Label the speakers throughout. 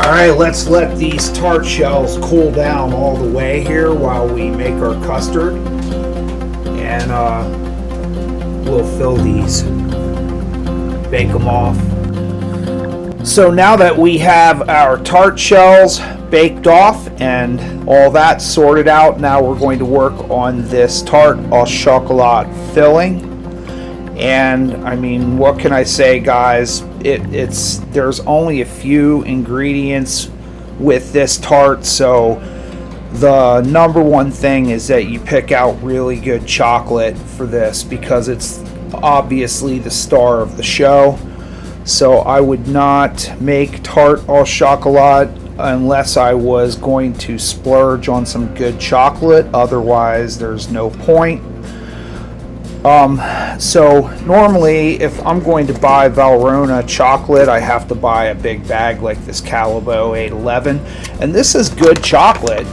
Speaker 1: Alright, let's let these tart shells cool down all the way here while we make our custard. And we'll fill these, bake them off. So now that we have our tart shells baked off and all that sorted out, now we're going to work on this tart au chocolat filling. And I mean, what can I say, guys? There's only a few ingredients with this tart, so the number one thing is that you pick out really good chocolate for this, because it's obviously the star of the show. So I would not make tart au chocolat unless I was going to splurge on some good chocolate. Otherwise, there's no point. So normally if I'm going to buy Valrhona chocolate, I have to buy a big bag like this Calabo 811, and this is good chocolate.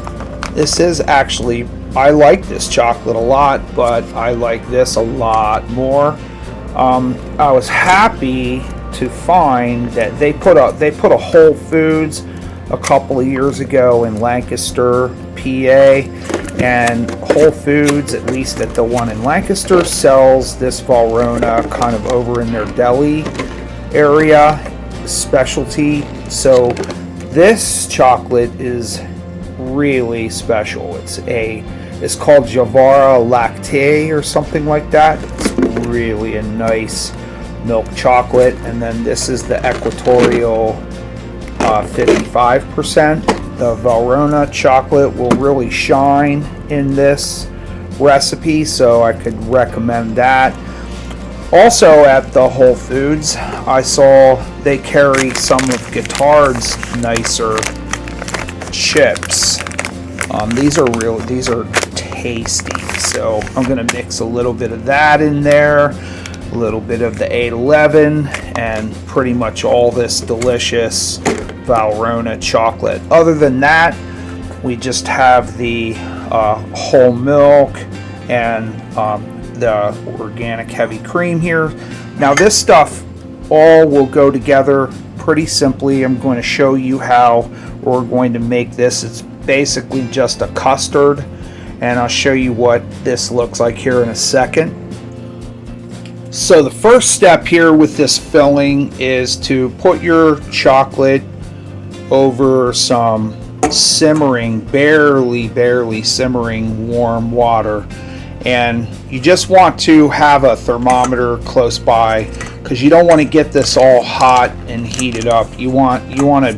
Speaker 1: This is actually, I like this chocolate a lot, but I like this a lot more. I was happy to find that they put a Whole Foods a couple of years ago in Lancaster, PA, and Whole Foods, at least at the one in Lancaster, sells this Valrhona kind of over in their deli area, specialty. So this chocolate is really special. It's called Jivara Lactee or something like that. It's really a nice milk chocolate. And then this is the Equatorial 55%. The Valrhona chocolate will really shine in this recipe, so I could recommend that. Also at the Whole Foods, I saw they carry some of Custard's nicer chips. These are tasty. So I'm gonna mix a little bit of that in there, a little bit of the 811, and pretty much all this delicious Valrhona chocolate. Other than that, we just have the whole milk and the organic heavy cream here. Now this stuff all will go together pretty simply. I'm going to show you how we're going to make this. It's basically just a custard, and I'll show you what this looks like here in a second. So the first step here with this filling is to put your chocolate over some simmering, barely simmering warm water. And you just want to have a thermometer close by, because you don't want to get this all hot and heated up. You want to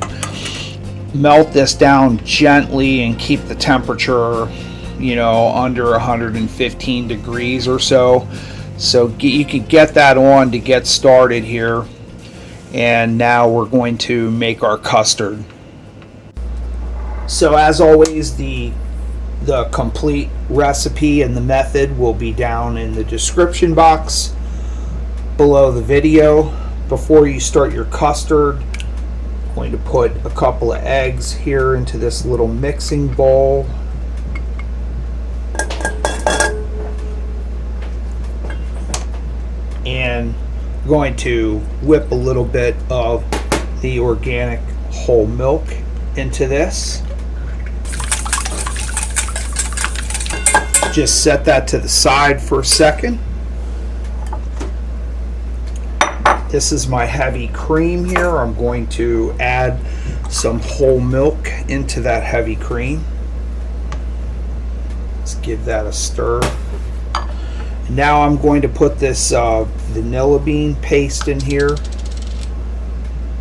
Speaker 1: melt this down gently and keep the temperature, under 115 degrees or so. So you can get that on to get started here. And now we're going to make our custard. So as always, the complete recipe and the method will be down in the description box below the video. Before you start your custard, I'm going to put a couple of eggs here into this little mixing bowl. And going to whip a little bit of the organic whole milk into this. Just set that to the side for a second. This is my heavy cream here. I'm going to add some whole milk into that heavy cream. Let's give that a stir. Now I'm going to put this vanilla bean paste in here.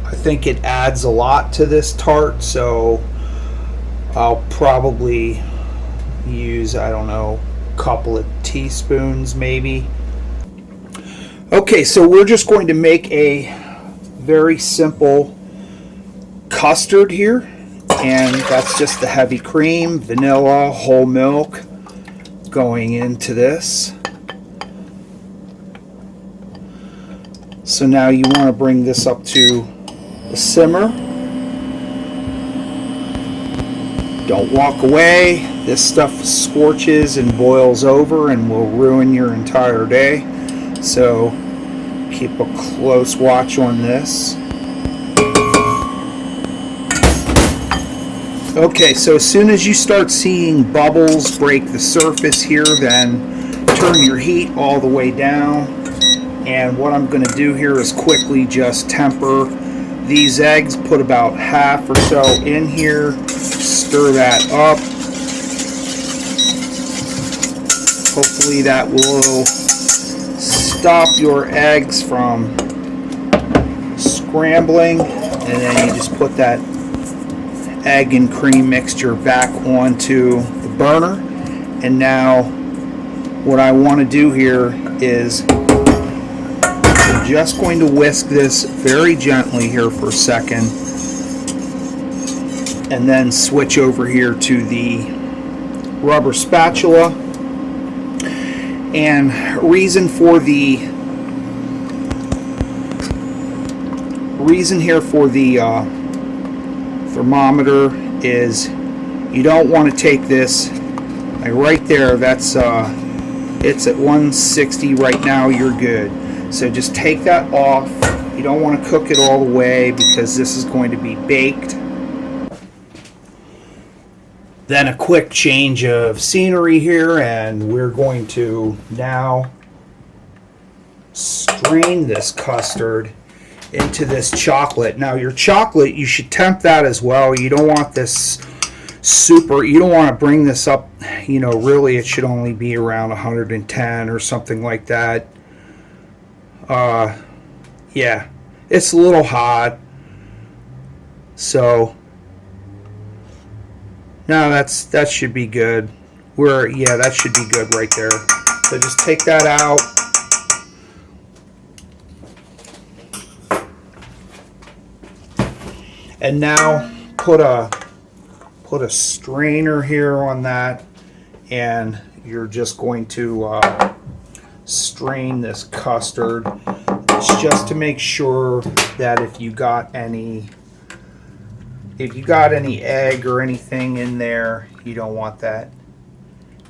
Speaker 1: I think it adds a lot to this tart, so I'll probably use, I don't know, a couple of teaspoons maybe. Okay, so we're just going to make a very simple custard here, and that's just the heavy cream, vanilla, whole milk going into this. So now you want to bring this up to a simmer. Don't walk away. This stuff scorches and boils over and will ruin your entire day. So keep a close watch on this. Okay, so as soon as you start seeing bubbles break the surface here, then turn your heat all the way down. And what I'm going to do here is quickly just temper these eggs, put about half or so in here, stir that up. Hopefully that will stop your eggs from scrambling, and then you just put that egg and cream mixture back onto the burner. And now what I want to do here is I'm just going to whisk this very gently here for a second, and then switch over here to the rubber spatula. And reason here for the thermometer is you don't want to take this like right there. That's it's at 160 right now. You're good. So just take that off. You don't want to cook it all the way because this is going to be baked. Then a quick change of scenery here, and we're going to now strain this custard into this chocolate. Now your chocolate, you should temp that as well. You don't want this you don't want to bring this up, really it should only be around 110 or something like that. Yeah, it's a little hot. So no, that should be good. That should be good right there. So just take that out. And now put a strainer here on that, and you're just going to strain this custard. It's just to make sure that if you got any egg or anything in there, you don't want that,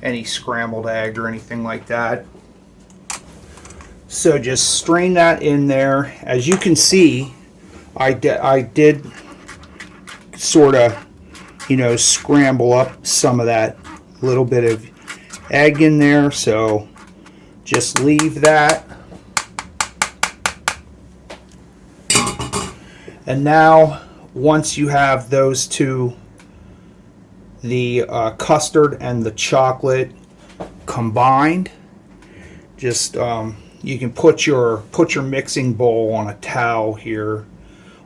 Speaker 1: any scrambled egg or anything like that. So just strain that in there. As you can see, I did sort of, scramble up some of that little bit of egg in there. So just leave that. And now, once you have those two, the custard and the chocolate combined, just you can put your mixing bowl on a towel here,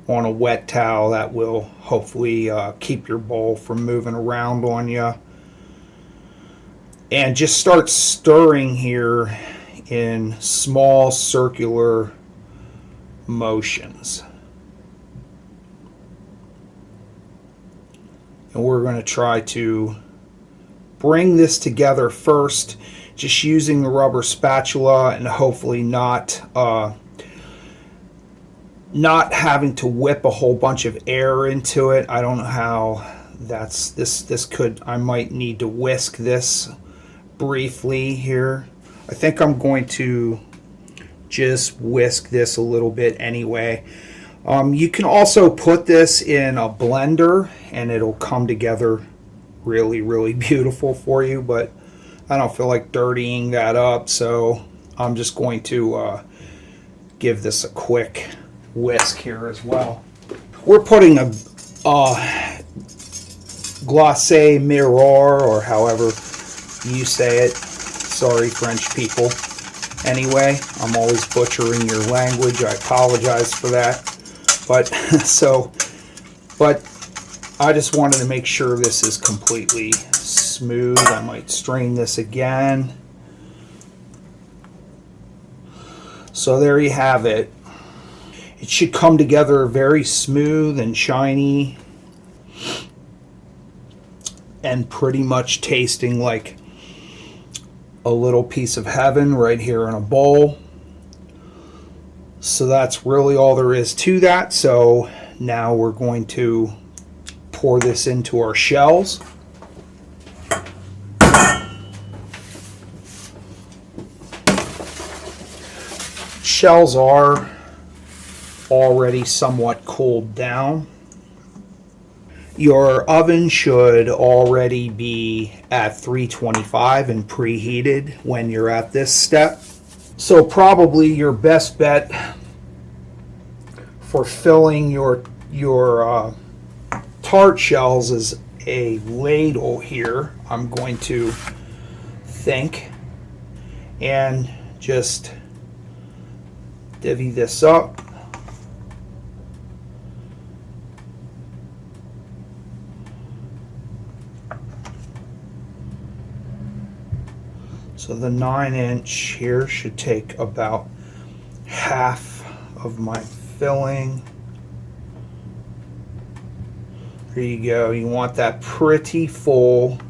Speaker 1: on a wet towel. That will hopefully keep your bowl from moving around on you. And just start stirring here in small circular motions. And we're going to try to bring this together first, just using the rubber spatula, and hopefully not having to whip a whole bunch of air into it. I don't know how I might need to whisk this briefly here. I think I'm going to just whisk this a little bit anyway. You can also put this in a blender and it'll come together really, really beautiful for you, but I don't feel like dirtying that up, so I'm just going to give this a quick whisk here as well. We're putting a glacé miroir, or however you say it. Sorry, French people. Anyway, I'm always butchering your language. I apologize for that. But I just wanted to make sure this is completely smooth. I might strain this again. So there you have it. It should come together very smooth and shiny, and pretty much tasting like a little piece of heaven right here in a bowl. So that's really all there is to that. So now we're going to pour this into our shells. Shells are already somewhat cooled down. Your oven should already be at 325 and preheated when you're at this step. So probably your best bet for filling your tart shells is a ladle here. I'm going to think and just divvy this up. So the 9-inch here should take about half of my filling. There you go. You want that pretty full.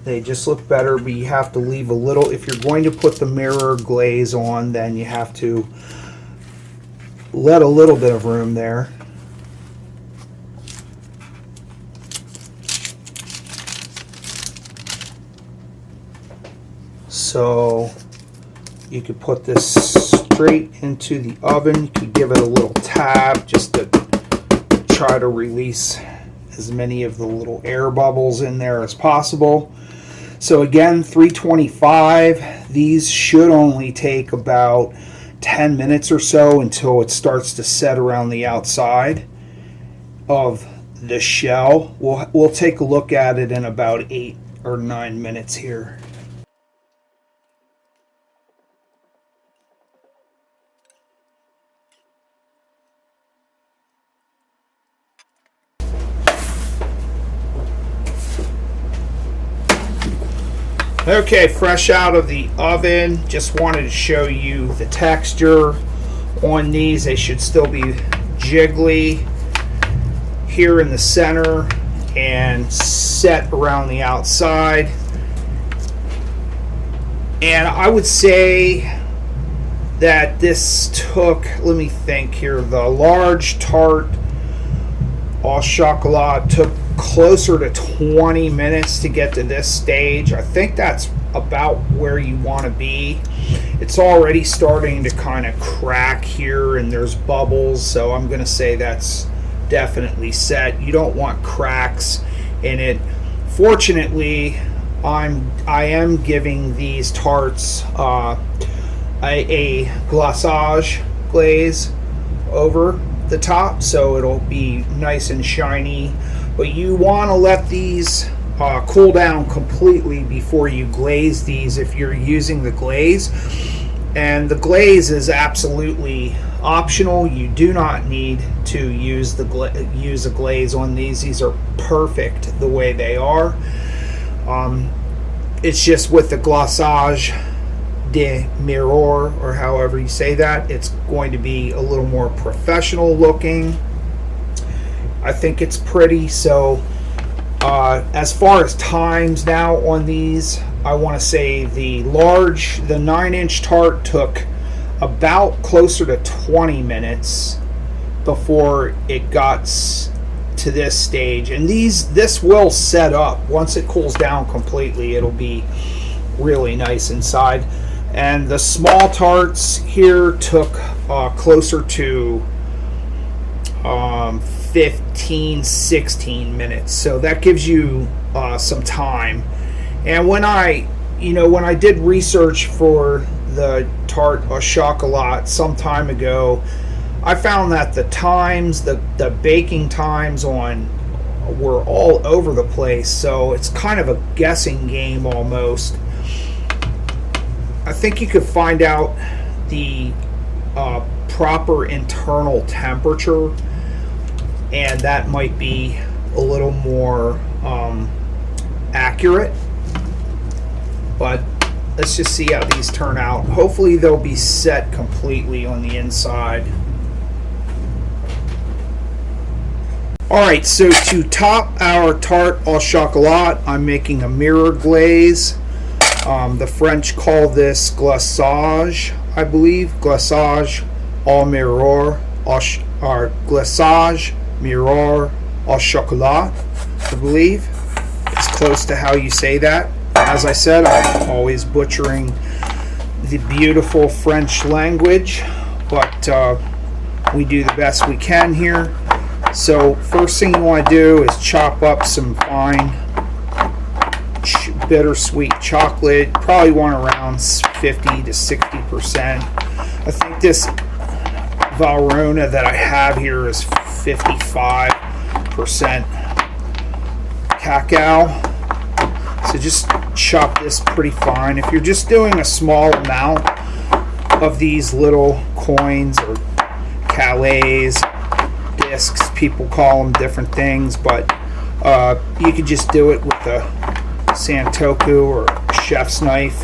Speaker 1: They just look better, but you have to leave a little. If you're going to put the mirror glaze on, then you have to let a little bit of room there. So you could put this straight into the oven. You could give it a little tap just to try to release as many of the little air bubbles in there as possible. So again, 325. These should only take about 10 minutes or so until it starts to set around the outside of the shell. We'll take a look at it in about 8 or 9 minutes here. Okay, fresh out of the oven. Just wanted to show you the texture on these. They should still be jiggly here in the center and set around the outside. And I would say that this took, let me think here, the large tart au chocolat took closer to 20 minutes to get to this stage. I think that's about where you want to be. It's already starting to kind of crack here and there's bubbles, so I'm going to say that's definitely set. You don't want cracks in it. Fortunately, I am giving these tarts a glaçage glaze over the top, so it'll be nice and shiny. But you want to let these cool down completely before you glaze these if you're using the glaze. And the glaze is absolutely optional. You do not need to use a glaze on these. These are perfect the way they are. It's just with the glaçage de miroir, or however you say that, it's going to be a little more professional looking. I think it's pretty. So as far as times now on these, I want to say the 9-inch tart took about closer to 20 minutes before it got to this stage. And this will set up. Once it cools down completely, it'll be really nice inside. And the small tarts here took closer to 15-16 minutes, so that gives you some time. And when I did research for the tart au chocolat some time ago, I found that the times, the baking times were all over the place, so it's kind of a guessing game almost. I think you could find out the proper internal temperature, and that might be a little more accurate. But let's just see how these turn out. Hopefully they'll be set completely on the inside. Alright, so to top our tart au chocolat, I'm making a mirror glaze. The French call this glaçage, I believe. Glaçage au miroir, or glaçage miroir au chocolat, I believe. It's close to how you say that. As I said, I'm always butchering the beautiful French language, but we do the best we can here. So first thing you want to do is chop up some fine bittersweet chocolate. Probably want around 50 to 60%. I think this Valrhona that I have here is 55% cacao. So just chop this pretty fine. If you're just doing a small amount of these little coins or calais, discs, people call them different things, but you could just do it with a Santoku or a chef's knife.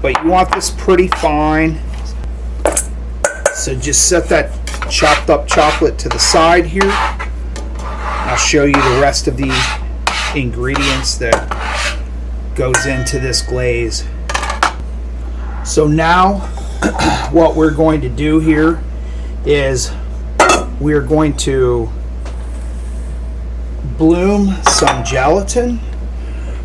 Speaker 1: But you want this pretty fine. So just set that chopped up chocolate to the side here. I'll show you the rest of the ingredients that goes into this glaze. So now what we're going to do here is we're going to bloom some gelatin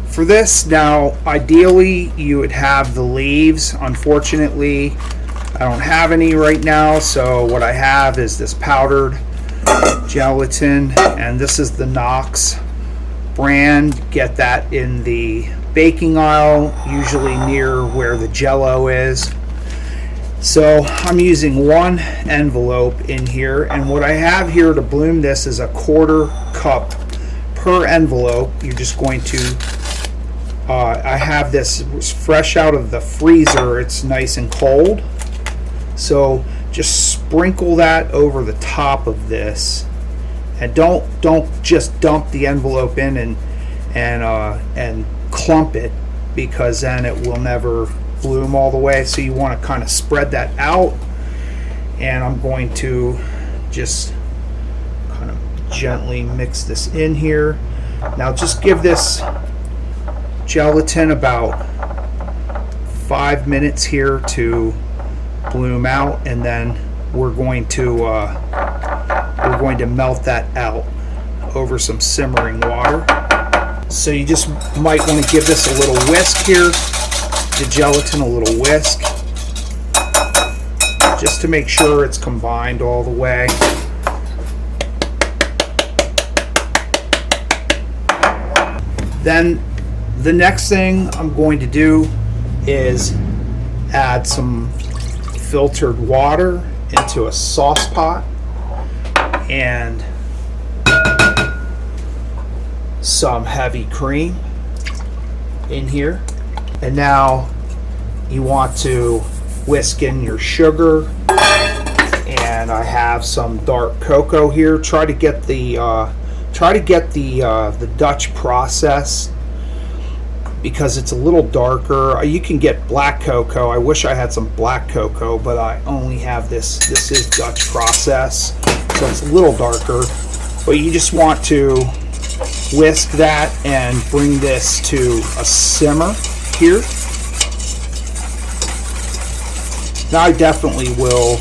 Speaker 1: for this. Now ideally you would have the leaves. Unfortunately I don't have any right now, so what I have is this powdered gelatin, and this is the Knox brand. Get that in the baking aisle, usually near where the Jello is. So I'm using one envelope in here, and what I have here to bloom this is a 1/4 cup per envelope. You're just going to I have this fresh out of the freezer. It's nice and cold, so just sprinkle that over the top of this, and don't just dump the envelope in and clump it, because then it will never bloom all the way. So you want to kind of spread that out, and I'm going to just kind of gently mix this in here. Now just give this gelatin about 5 minutes here to bloom out, and then we're going to melt that out over some simmering water. So you just might want to give this a little whisk here, the gelatin a little whisk, just to make sure it's combined all the way. Then the next thing I'm going to do is add some filtered water into a sauce pot and some heavy cream in here. And now you want to whisk in your sugar, and I have some dark cocoa here. Try to get the Dutch process, because it's a little darker. You can get black cocoa. I wish I had some black cocoa, but I only have this. This is Dutch process, so it's a little darker. But you just want to whisk that and bring this to a simmer here. Now I definitely will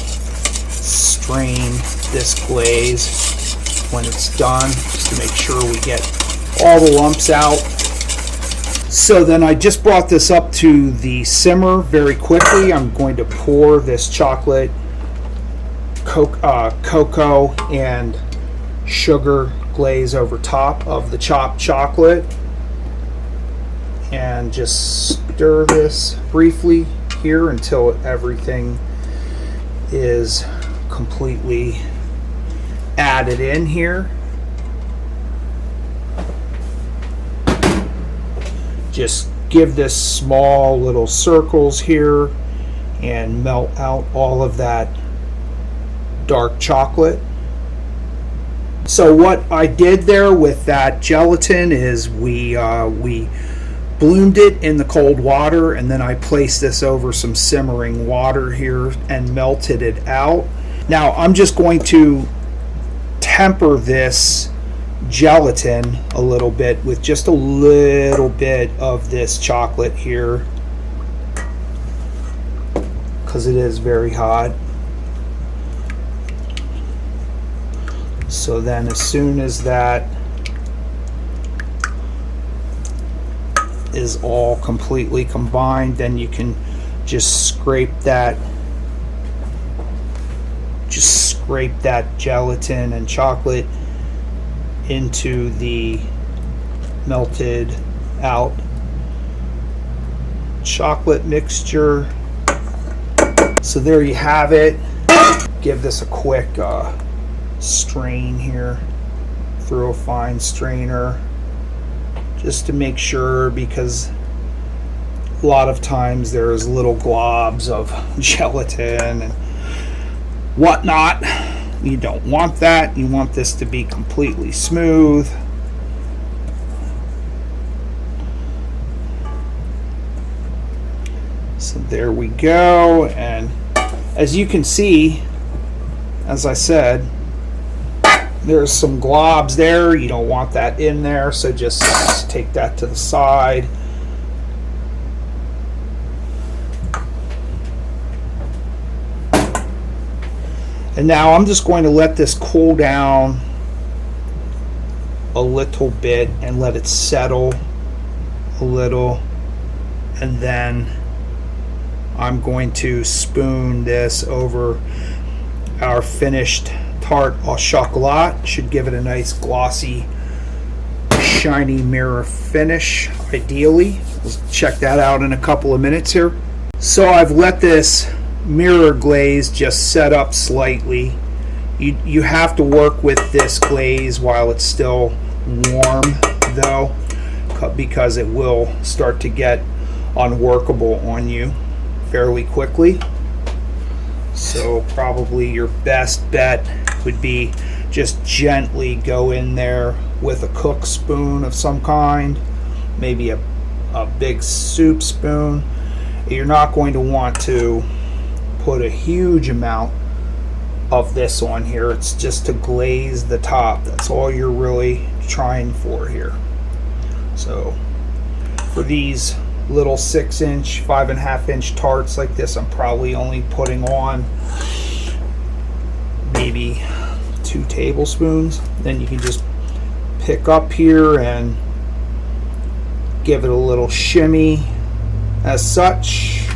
Speaker 1: strain this glaze when it's done, just to make sure we get all the lumps out. So then I just brought this up to the simmer very quickly. I'm going to pour this chocolate, cocoa and sugar glaze over top of the chopped chocolate, and just stir this briefly here until everything is completely added in here. Just give this small little circles here and melt out all of that dark chocolate. So what I did there with that gelatin is we bloomed it in the cold water, and then I placed this over some simmering water here and melted it out. Now I'm just going to temper this gelatin a little bit with just a little bit of this chocolate here, because it is very hot. So then as soon as that is all completely combined, then you can just scrape that gelatin and chocolate into the melted out chocolate mixture. So there you have it. Give this a quick strain here through a fine strainer, just to make sure, because a lot of times there's little globs of gelatin and whatnot. You don't want that. You want this to be completely smooth. So there we go. And as you can see, as I said, there's some globs there. You don't want that in there, so just take that to the side. And now I'm just going to let this cool down a little bit and let it settle a little, and then I'm going to spoon this over our finished tart au chocolat. Should give it a nice glossy, shiny mirror finish, ideally. We'll check that out in a couple of minutes here. So I've let this mirror glaze just set up slightly. You have to work with this glaze while it's still warm, though, because it will start to get unworkable on you fairly quickly. So probably your best bet would be just gently go in there with a cook spoon of some kind, maybe a big soup spoon. You're not going to want to put a huge amount of this on here. It's just to glaze the top. That's all you're really trying for here. So for these little 6-inch, 5.5-inch tarts like this, I'm probably only putting on maybe 2 tablespoons. Then you can just pick up here and give it a little shimmy as such.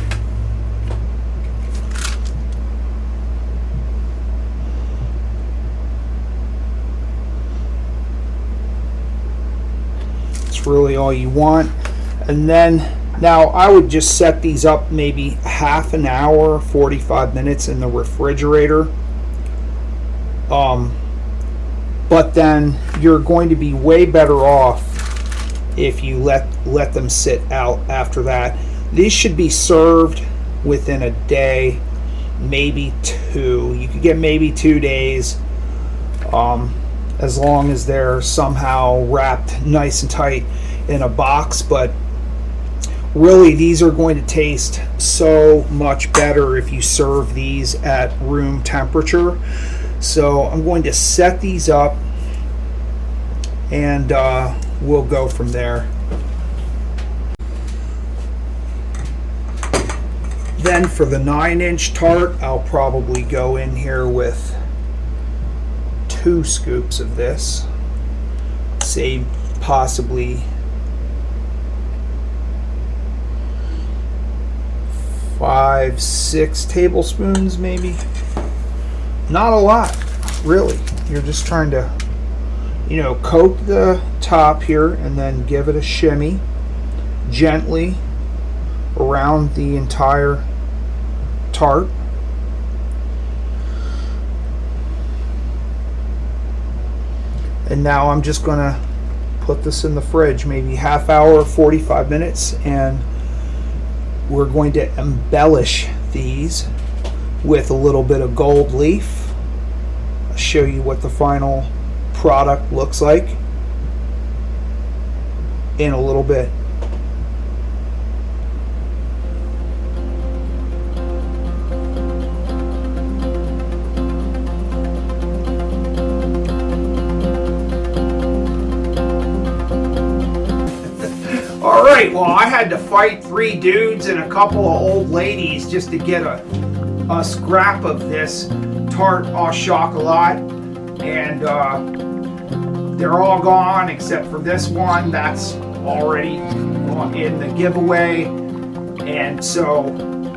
Speaker 1: It's really all you want. And then now I would just set these up maybe half an hour, 45 minutes in the refrigerator. But then you're going to be way better off if you let them sit out after that. These should be served within a day, maybe 2. You could get maybe 2 days, as long as they're somehow wrapped nice and tight in a box. But really, these are going to taste so much better if you serve these at room temperature. So I'm going to set these up, and we'll go from there. Then for the 9-inch tart, I'll probably go in here with 2 scoops of this, say possibly 5-6 tablespoons, maybe. Not a lot, really. You're just trying to, coat the top here and then give it a shimmy gently around the entire tart. And now I'm just going to put this in the fridge, maybe half hour, 45 minutes, and we're going to embellish these with a little bit of gold leaf. I'll show you what the final product looks like in a little bit. Alright, well, I had to fight 3 dudes and a couple of old ladies just to get a scrap of this tart au chocolat, and they're all gone except for this one. That's already in the giveaway. And so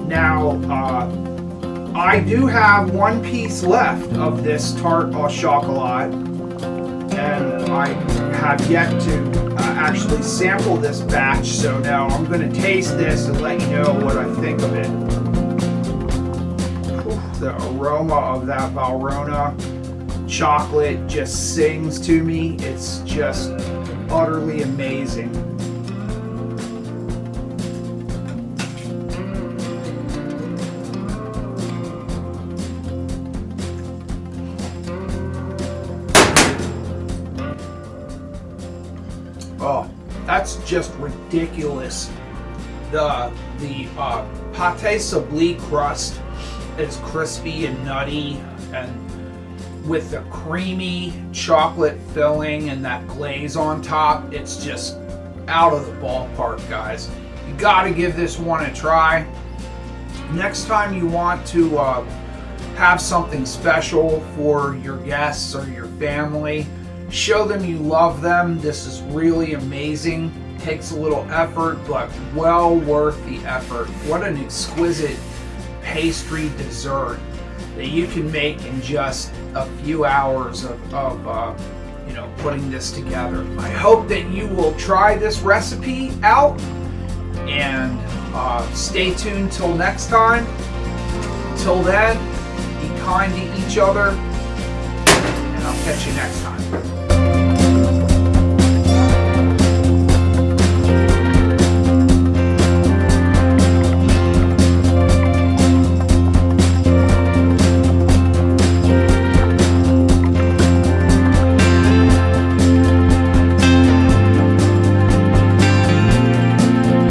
Speaker 1: now I do have 1 piece left of this tart au chocolat, and I have yet to actually sample this batch, so now I'm going to taste this and let you know what I think of it. The aroma of that Valrhona chocolate just sings to me. It's just utterly amazing. Oh, that's just ridiculous. The pate sablee crust is crispy and nutty, and with the creamy chocolate filling and that glaze on top, it's just out of the ballpark, guys. You gotta give this one a try. Next time you want to have something special for your guests or your family, show them you love them. This is really amazing. Takes a little effort, but well worth the effort. What an exquisite pastry dessert that you can make in just a few hours of putting this together. I hope that you will try this recipe out, and stay tuned till next time. Till then, be kind to each other, and I'll catch you next time.